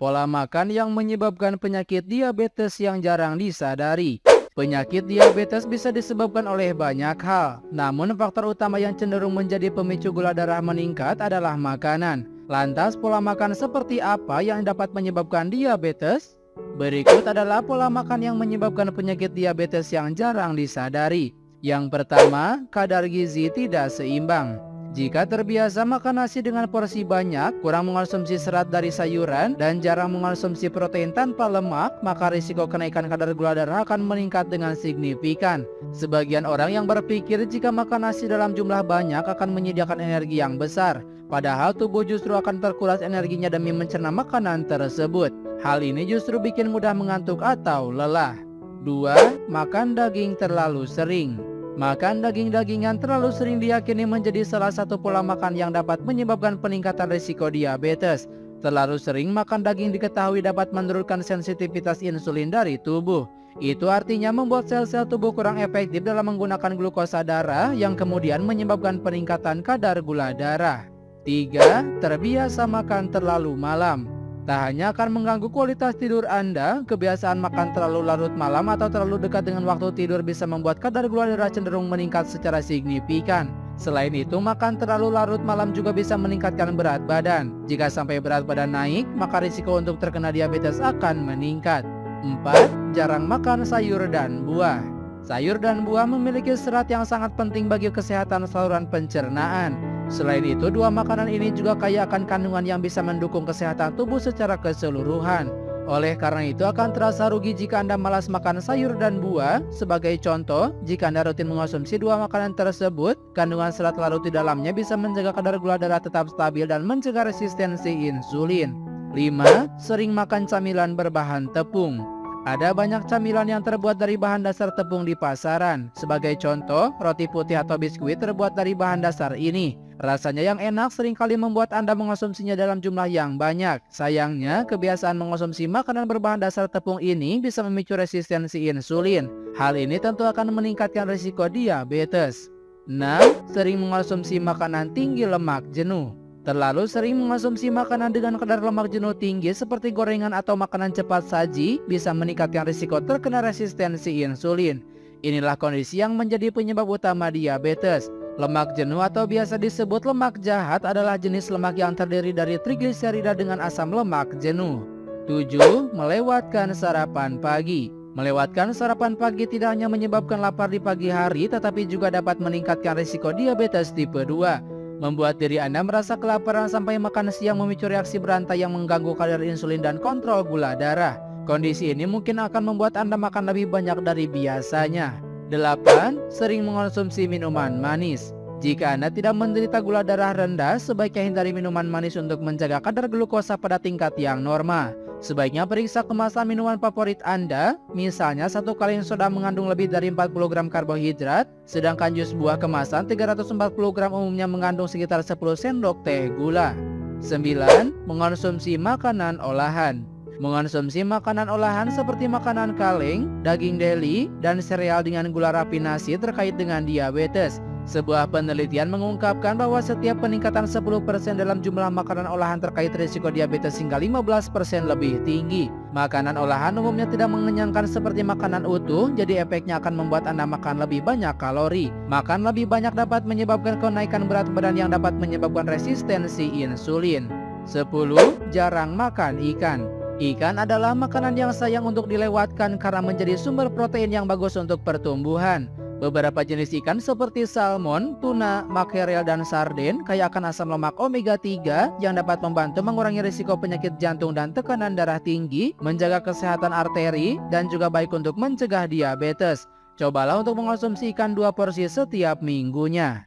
Pola makan yang menyebabkan penyakit diabetes yang jarang disadari. Penyakit diabetes bisa disebabkan oleh banyak hal, namun faktor utama yang cenderung menjadi pemicu gula darah meningkat adalah makanan. Lantas, pola makan seperti apa yang dapat menyebabkan diabetes? Berikut adalah pola makan yang menyebabkan penyakit diabetes yang jarang disadari. Yang pertama, kadar gizi tidak seimbang. Jika terbiasa makan nasi dengan porsi banyak, kurang mengonsumsi serat dari sayuran, dan jarang mengonsumsi protein tanpa lemak, maka risiko kenaikan kadar gula darah akan meningkat dengan signifikan. Sebagian orang yang berpikir jika makan nasi dalam jumlah banyak akan menyediakan energi yang besar, padahal tubuh justru akan terkuras energinya demi mencerna makanan tersebut. Hal ini justru bikin mudah mengantuk atau lelah. 2. Makan daging terlalu sering. Makan daging-dagingan terlalu sering diyakini menjadi salah satu pola makan yang dapat menyebabkan peningkatan risiko diabetes. Terlalu sering makan daging diketahui dapat menurunkan sensitivitas insulin dari tubuh. Itu artinya membuat sel-sel tubuh kurang efektif dalam menggunakan glukosa darah yang kemudian menyebabkan peningkatan kadar gula darah. 3. Terbiasa makan terlalu malam. Tak hanya akan mengganggu kualitas tidur Anda, kebiasaan makan terlalu larut malam atau terlalu dekat dengan waktu tidur bisa membuat kadar gula darah cenderung meningkat secara signifikan. Selain itu, makan terlalu larut malam juga bisa meningkatkan berat badan. Jika sampai berat badan naik, maka risiko untuk terkena diabetes akan meningkat. 4. Jarang makan sayur dan buah. Sayur dan buah memiliki serat yang sangat penting bagi kesehatan saluran pencernaan. Selain itu, dua makanan ini juga kaya akan kandungan yang bisa mendukung kesehatan tubuh secara keseluruhan. Oleh karena itu akan terasa rugi jika Anda malas makan sayur dan buah. Sebagai contoh, jika Anda rutin mengonsumsi dua makanan tersebut, kandungan serat larut di dalamnya bisa menjaga kadar gula darah tetap stabil dan mencegah resistensi insulin. 5. Sering makan camilan berbahan tepung. Ada banyak camilan yang terbuat dari bahan dasar tepung di pasaran. Sebagai contoh, roti putih atau biskuit terbuat dari bahan dasar ini. Rasanya yang enak seringkali membuat Anda mengonsumsinya dalam jumlah yang banyak. Sayangnya, kebiasaan mengonsumsi makanan berbahan dasar tepung ini bisa memicu resistensi insulin. Hal ini tentu akan meningkatkan risiko diabetes. 6. Sering mengonsumsi makanan tinggi lemak jenuh. Terlalu sering mengonsumsi makanan dengan kadar lemak jenuh tinggi seperti gorengan atau makanan cepat saji bisa meningkatkan risiko terkena resistensi insulin. Inilah kondisi yang menjadi penyebab utama diabetes. Lemak jenuh atau biasa disebut lemak jahat adalah jenis lemak yang terdiri dari trigliserida dengan asam lemak jenuh. 7. Melewatkan sarapan pagi. Melewatkan sarapan pagi tidak hanya menyebabkan lapar di pagi hari, tetapi juga dapat meningkatkan risiko diabetes tipe 2. Membuat diri Anda merasa kelaparan sampai makan siang memicu reaksi berantai yang mengganggu kadar insulin dan kontrol gula darah. Kondisi ini mungkin akan membuat Anda makan lebih banyak dari biasanya. 8. Sering mengonsumsi minuman manis. Jika Anda tidak menderita gula darah rendah, sebaiknya hindari minuman manis untuk menjaga kadar glukosa pada tingkat yang normal. Sebaiknya periksa kemasan minuman favorit Anda, misalnya satu kaleng soda mengandung lebih dari 40 gram karbohidrat, sedangkan jus buah kemasan 340 gram umumnya mengandung sekitar 10 sendok teh gula. 9. Mengonsumsi makanan olahan. Mengonsumsi makanan olahan seperti makanan kaleng, daging deli, dan sereal dengan gula rafinasi terkait dengan diabetes. Sebuah penelitian mengungkapkan bahwa setiap peningkatan 10% dalam jumlah makanan olahan terkait risiko diabetes hingga 15% lebih tinggi. Makanan olahan umumnya tidak mengenyangkan seperti makanan utuh, jadi efeknya akan membuat Anda makan lebih banyak kalori. Makan lebih banyak dapat menyebabkan kenaikan berat badan yang dapat menyebabkan resistensi insulin. 10. Jarang makan ikan. Ikan adalah makanan yang sayang untuk dilewatkan karena menjadi sumber protein yang bagus untuk pertumbuhan. Beberapa jenis ikan seperti salmon, tuna, makrel, dan sarden kaya akan asam lemak omega 3 yang dapat membantu mengurangi risiko penyakit jantung dan tekanan darah tinggi, menjaga kesehatan arteri, dan juga baik untuk mencegah diabetes. Cobalah untuk mengonsumsi ikan 2 porsi setiap minggunya.